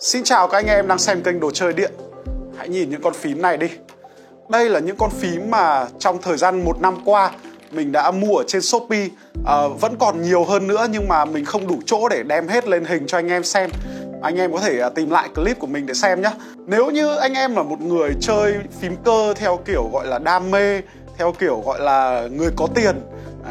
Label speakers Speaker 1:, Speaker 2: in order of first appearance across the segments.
Speaker 1: Xin chào các anh em đang xem kênh Đồ Chơi Điện. Hãy nhìn những con phím này đi. Đây là những con phím mà trong thời gian 1 năm qua mình đã mua ở trên Shopee. Vẫn còn nhiều hơn nữa nhưng mà mình không đủ chỗ để đem hết lên hình cho anh em xem. Anh em có thể tìm lại clip của mình để xem nhé. Nếu như anh em là một người chơi phím cơ theo kiểu gọi là đam mê, theo kiểu gọi là người có tiền,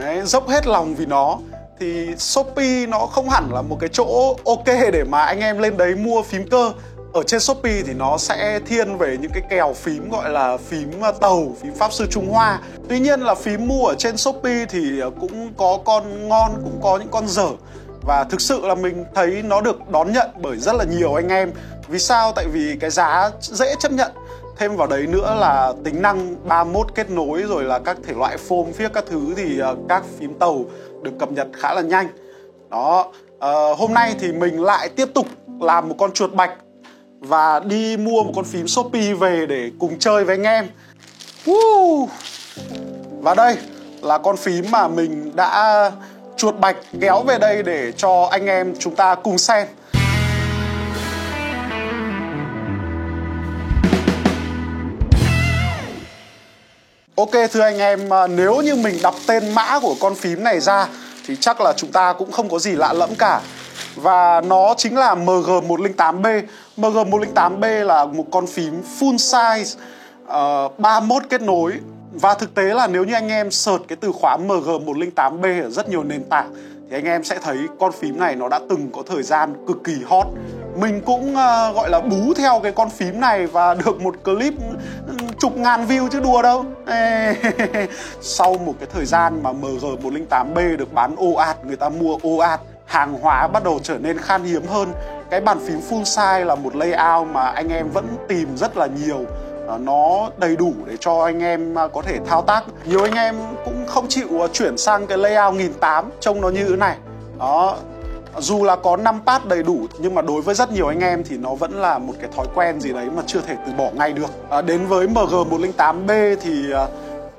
Speaker 1: đấy, dốc hết lòng vì nó, thì Shopee nó không hẳn là một cái chỗ ok để mà anh em lên đấy mua phím cơ. Ở trên Shopee thì nó sẽ thiên về những cái kèo phím gọi là phím tàu, phím Pháp Sư Trung Hoa. Tuy nhiên là phím mua ở trên Shopee thì cũng có con ngon, cũng có những con dở. Và thực sự là mình thấy nó được đón nhận bởi rất là nhiều anh em. Vì sao? Tại vì cái giá dễ chấp nhận. Thêm vào đấy nữa là tính năng 31 kết nối rồi là các thể loại phôm phiếc các thứ thì các phím tàu được cập nhật khá là nhanh. Đó, hôm nay thì mình lại tiếp tục làm một con chuột bạch và đi mua một con phím Shopee về để cùng chơi với anh em. Và đây là con phím mà mình đã chuột bạch kéo về đây để cho anh em chúng ta cùng xem. Ok thưa anh em, nếu như mình đọc tên mã của con phím này ra thì chắc là chúng ta cũng không có gì lạ lẫm cả. Và nó chính là MG108B. MG108B là một con phím full size, 31 kết nối. Và thực tế là nếu như anh em search cái từ khóa MG108B ở rất nhiều nền tảng thì anh em sẽ thấy con phím này nó đã từng có thời gian cực kỳ hot. Mình cũng gọi là bú theo cái con phím này và được một clip chục ngàn view chứ đùa đâu. Sau một cái thời gian mà MG108B được bán ồ ạt, người ta mua ồ ạt, hàng hóa bắt đầu trở nên khan hiếm hơn. Cái bàn phím full size là một layout mà anh em vẫn tìm rất là nhiều. Nó đầy đủ để cho anh em có thể thao tác. Nhiều anh em cũng không chịu chuyển sang cái layout 1008 trông nó như thế này. Đó, dù là có 5 pad đầy đủ nhưng mà đối với rất nhiều anh em thì nó vẫn là một cái thói quen gì đấy mà chưa thể từ bỏ ngay được. Đến với MG108B thì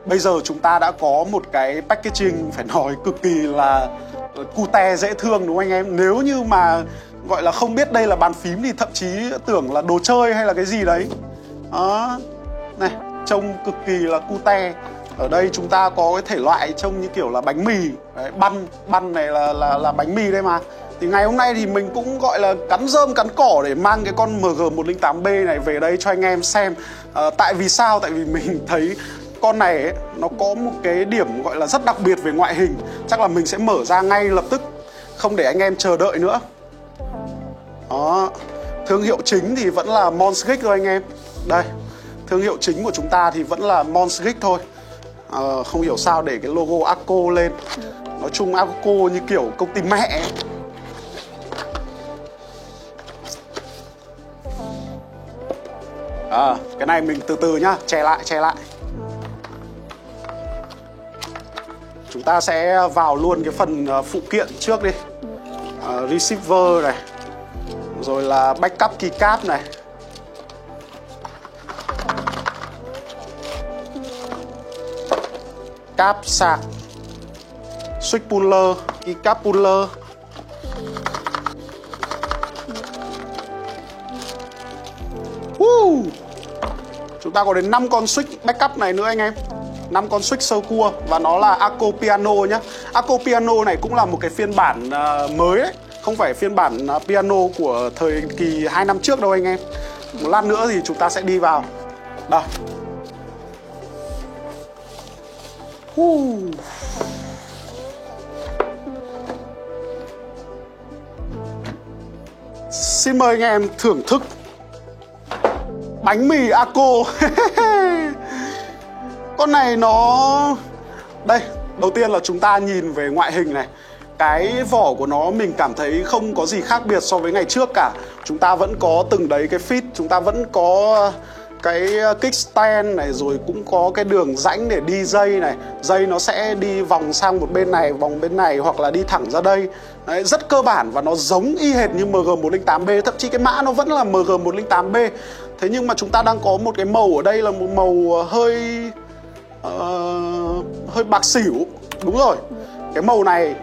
Speaker 1: bây giờ chúng ta đã có một cái packaging phải nói cực kỳ là cute dễ thương, đúng không anh em? Nếu như mà gọi là không biết đây là bàn phím thì thậm chí tưởng là đồ chơi hay là cái gì đấy. Đó, này, trông cực kỳ là cute. Ở đây chúng ta có cái thể loại trông như kiểu là bánh mì. Đấy, băn này là bánh mì đây mà. Thì ngày hôm nay thì mình cũng gọi là cắn rơm cắn cỏ để mang cái con MG108B này về đây cho anh em xem. Tại vì sao? Tại vì mình thấy con này ấy, nó có một cái điểm gọi là rất đặc biệt về ngoại hình. Chắc là mình sẽ mở ra ngay lập tức, không để anh em chờ đợi nữa. Đó, thương hiệu chính thì vẫn là Monsgeek thôi anh em. Đây, thương hiệu chính của chúng ta thì vẫn là Monsgeek thôi. Không hiểu sao để cái logo Arco lên. Nói chung Arco như kiểu công ty mẹ ấy. Cái này mình từ từ nhá, che lại. Chúng ta sẽ vào luôn cái phần phụ kiện trước đi. Receiver này, rồi là backup keycap này, cáp sạc, switch puller, keycap puller. Chúng ta có đến 5 con switch backup này nữa anh em. 5 con switch sơ cua và nó là Arco Piano nhá. Arco Piano này cũng là một cái phiên bản mới đấy, không phải phiên bản piano của thời kỳ 2 năm trước đâu anh em. Một lát nữa thì chúng ta sẽ đi vào. Đây. Xin mời anh em thưởng thức bánh mì Arco. Con này nó... Đây, đầu tiên là chúng ta nhìn về ngoại hình này. Cái vỏ của nó mình cảm thấy không có gì khác biệt so với ngày trước cả. Chúng ta vẫn có từng đấy cái feed, chúng ta vẫn có cái kickstand này, rồi cũng có cái đường rãnh để đi dây này. Dây nó sẽ đi vòng sang một bên này, vòng bên này hoặc là đi thẳng ra đây. Đấy, rất cơ bản và nó giống y hệt như MG108B. Thậm chí cái mã nó vẫn là MG108B. Thế nhưng mà chúng ta đang có một cái màu ở đây là một màu hơi bạc xỉu. Đúng rồi, cái màu này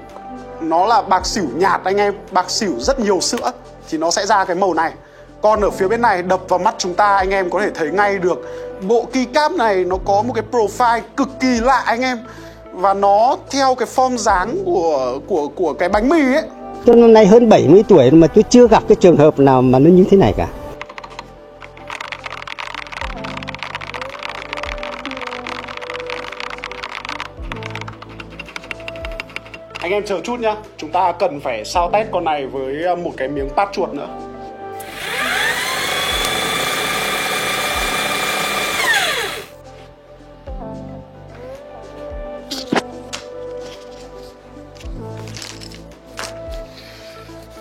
Speaker 1: nó là bạc xỉu nhạt anh em. Bạc xỉu rất nhiều sữa thì nó sẽ ra cái màu này. Còn ở phía bên này đập vào mắt chúng ta, anh em có thể thấy ngay được bộ keycap này nó có một cái profile cực kỳ lạ anh em. Và nó theo cái form dáng của cái bánh mì ấy.
Speaker 2: Tôi năm nay hơn 70 tuổi mà tôi chưa gặp cái trường hợp nào mà nó như thế này cả.
Speaker 1: Anh em chờ chút nhá, chúng ta cần phải sao test con này với một cái miếng pad chuột nữa.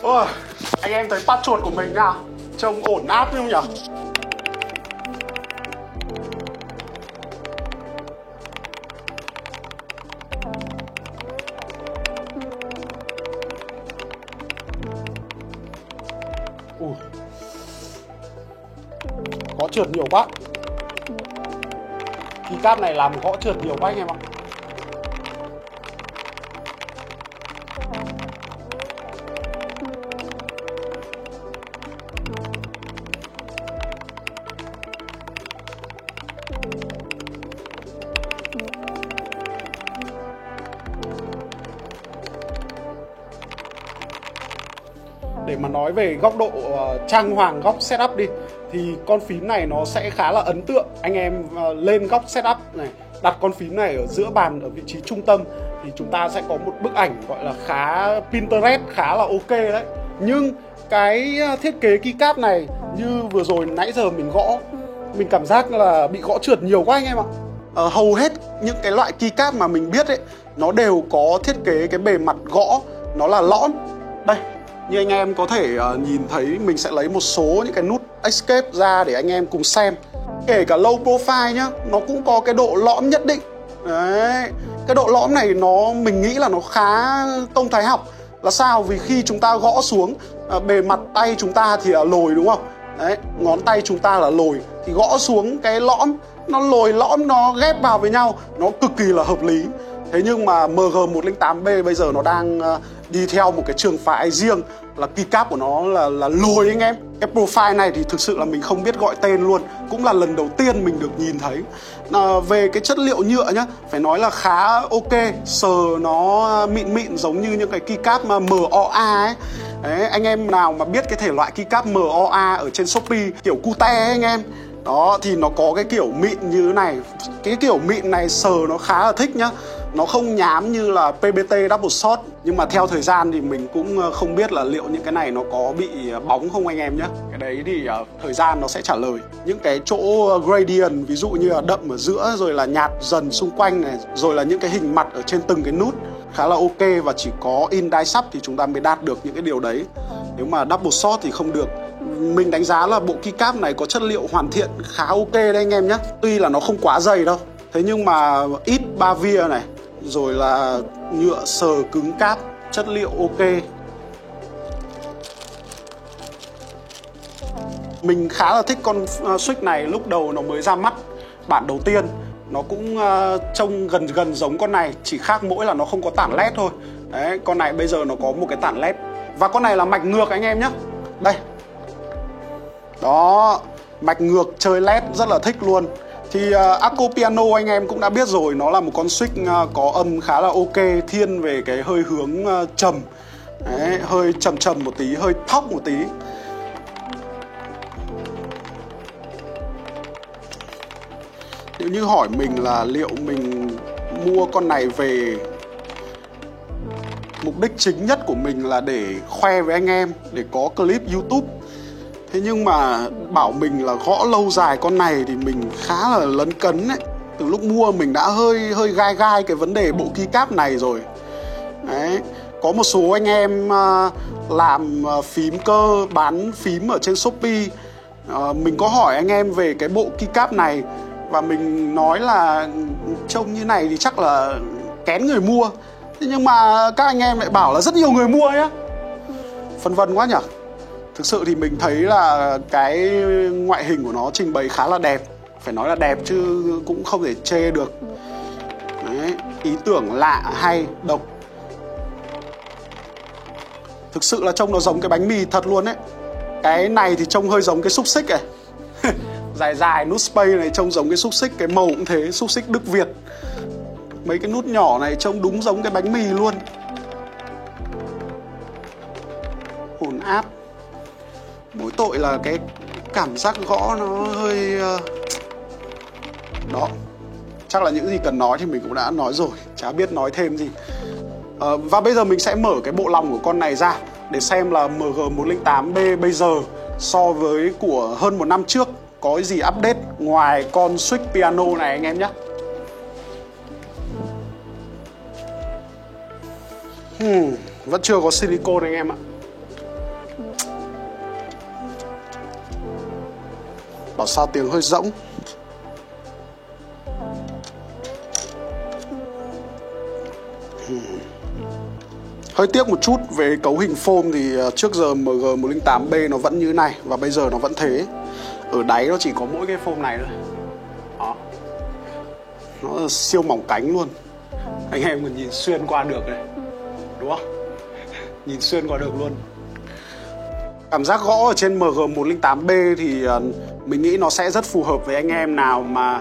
Speaker 1: Ôi, anh em thấy pad chuột của mình nào? Trông ổn áp không nhỉ? Gõ trượt nhiều quá. Keycap này làm gõ trượt nhiều quá anh em ạ. Để mà nói về góc độ trang hoàng, góc setup đi, thì con phím này nó sẽ khá là ấn tượng. Anh em lên góc setup này, đặt con phím này ở giữa bàn ở vị trí trung tâm thì chúng ta sẽ có một bức ảnh gọi là khá Pinterest, khá là ok đấy. Nhưng cái thiết kế keycap này như vừa rồi nãy giờ mình gõ, mình cảm giác là bị gõ trượt nhiều quá anh em ạ. Hầu hết những cái loại keycap mà mình biết ấy, nó đều có thiết kế cái bề mặt gõ nó là lõm. Đây, như anh em có thể nhìn thấy, mình sẽ lấy một số những cái nút escape ra để anh em cùng xem. Kể cả low profile nhá, nó cũng có cái độ lõm nhất định. Đấy, cái độ lõm này mình nghĩ là nó khá tông thái học. Là sao? Vì khi chúng ta gõ xuống, bề mặt tay chúng ta thì là lồi đúng không? Đấy, ngón tay chúng ta là lồi, thì gõ xuống cái lõm, nó lồi lõm nó ghép vào với nhau, nó cực kỳ là hợp lý. Thế nhưng mà MG108B bây giờ nó đang đi theo một cái trường phái riêng, là keycap của nó là lồi anh em. Cái profile này thì thực sự là mình không biết gọi tên luôn, cũng là lần đầu tiên mình được nhìn thấy. Về cái chất liệu nhựa nhá, phải nói là khá ok, sờ nó mịn mịn giống như những cái keycap mà MOA ấy. Đấy, anh em nào mà biết cái thể loại keycap MOA ở trên Shopee kiểu cute ấy anh em, đó thì nó có cái kiểu mịn như thế này. Cái kiểu mịn này sờ nó khá là thích nhá. Nó không nhám như là PBT Double Shot. Nhưng mà theo thời gian thì mình cũng không biết là liệu những cái này nó có bị bóng không anh em nhé. Cái đấy thì thời gian nó sẽ trả lời. Những cái chỗ gradient, ví dụ như là đậm ở giữa rồi là nhạt dần xung quanh này, rồi là những cái hình mặt ở trên từng cái nút khá là ok. Và chỉ có in die sub thì chúng ta mới đạt được những cái điều đấy. Nếu mà Double Shot thì không được. Mình đánh giá là bộ keycap này có chất liệu hoàn thiện khá ok đấy anh em nhé. Tuy là nó không quá dày đâu, thế nhưng mà ít ba via này, rồi là nhựa sờ cứng cáp, chất liệu ok. Mình khá là thích con switch này lúc đầu nó mới ra mắt, bản đầu tiên. Nó cũng trông gần giống con này, chỉ khác mỗi là nó không có tản led thôi. Đấy, con này bây giờ nó có một cái tản led. Và con này là mạch ngược anh em nhé. Đây. Đó, mạch ngược chơi led rất là thích luôn. Thì Accopiano anh em cũng đã biết rồi, nó là một con switch có âm khá là ok, thiên về cái hơi hướng trầm. Đấy, hơi trầm một tí, hơi thóc một tí. Nếu như hỏi mình là liệu mình mua con này về, mục đích chính nhất của mình là để khoe với anh em, để có clip YouTube. Thế nhưng mà bảo mình là gõ lâu dài con này thì mình khá là lấn cấn ấy. Từ lúc mua mình đã hơi gai cái vấn đề bộ keycap này rồi. Đấy. Có một số anh em làm phím cơ, bán phím ở trên Shopee. Mình có hỏi anh em về cái bộ keycap này, và mình nói là trông như này thì chắc là kén người mua. Thế nhưng mà các anh em lại bảo là rất nhiều người mua nhá. Phân vân quá nhỉ. Thực sự thì mình thấy là cái ngoại hình của nó trình bày khá là đẹp. Phải nói là đẹp chứ cũng không thể chê được. Đấy, ý tưởng lạ, hay, độc. Thực sự là trông nó giống cái bánh mì thật luôn ấy. Cái này thì trông hơi giống cái xúc xích này. Dài dài nút space này trông giống cái xúc xích. Cái màu cũng thế, xúc xích Đức Việt. Mấy cái nút nhỏ này trông đúng giống cái bánh mì luôn. Ổn áp. Mỗi tội là cái cảm giác gõ nó hơi... Đó. Chắc là những gì cần nói thì mình cũng đã nói rồi, chả biết nói thêm gì. Và bây giờ mình sẽ mở cái bộ lòng của con này ra để xem là MG108B bây giờ so với của hơn 1 năm trước có gì update ngoài con switch piano này anh em nhé. Vẫn chưa có silicone anh em ạ. Bảo sao tiếng hơi rỗng. Hơi tiếc một chút về cấu hình phôm thì trước giờ MG108B nó vẫn như này và bây giờ nó vẫn thế. Ở đáy nó chỉ có mỗi cái phôm này thôi. Đó. Nó là siêu mỏng cánh luôn. Anh em còn nhìn xuyên qua được này. Đúng không? Nhìn xuyên qua được luôn. Cảm giác gõ ở trên MG108B thì mình nghĩ nó sẽ rất phù hợp với anh em nào mà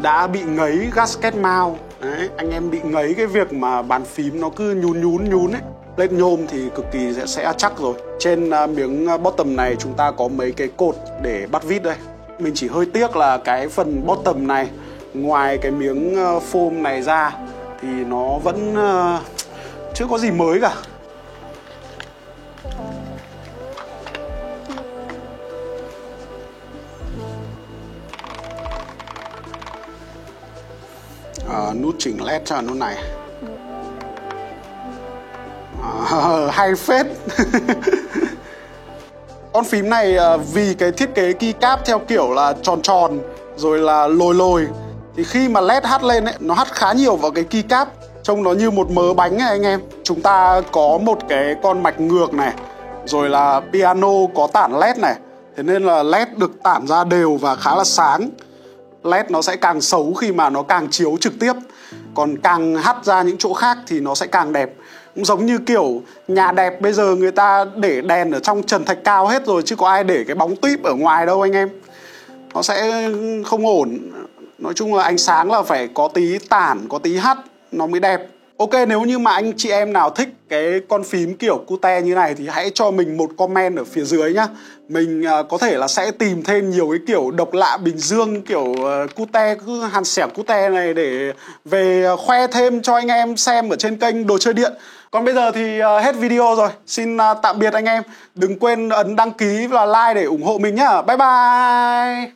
Speaker 1: đã bị ngấy gasket mount. Đấy, anh em bị ngấy cái việc mà bàn phím nó cứ nhún ấy. Lên nhôm thì cực kỳ sẽ chắc rồi. Trên miếng bottom này chúng ta có mấy cái cột để bắt vít đây. Mình chỉ hơi tiếc là cái phần bottom này, ngoài cái miếng foam này ra thì nó vẫn chưa có gì mới cả. Nút chỉnh led cho nút này. Hay phết. Con phím này vì cái thiết kế keycap theo kiểu là tròn tròn rồi là lồi thì khi mà led hắt lên ấy, nó hắt khá nhiều vào cái keycap, trông nó như một mớ bánh này anh em. Chúng ta có một cái con mạch ngược này, rồi là piano có tản led này, thế nên là led được tản ra đều và khá là sáng. LED nó sẽ càng xấu khi mà nó càng chiếu trực tiếp, còn càng hắt ra những chỗ khác thì nó sẽ càng đẹp. Cũng giống như kiểu nhà đẹp bây giờ người ta để đèn ở trong trần thạch cao hết rồi, chứ có ai để cái bóng tuýp ở ngoài đâu anh em. Nó sẽ không ổn. Nói chung là ánh sáng là phải có tí tản, có tí hắt nó mới đẹp. Ok, nếu như mà anh chị em nào thích cái con phím kiểu cute như này thì hãy cho mình một comment ở phía dưới nhá. Mình có thể là sẽ tìm thêm nhiều cái kiểu độc lạ Bình Dương, kiểu cute, cứ hàn xẻng cute này để về khoe thêm cho anh em xem ở trên kênh Đồ Chơi Điện. Còn bây giờ thì hết video rồi. Xin tạm biệt anh em. Đừng quên ấn đăng ký và like để ủng hộ mình nhá. Bye bye.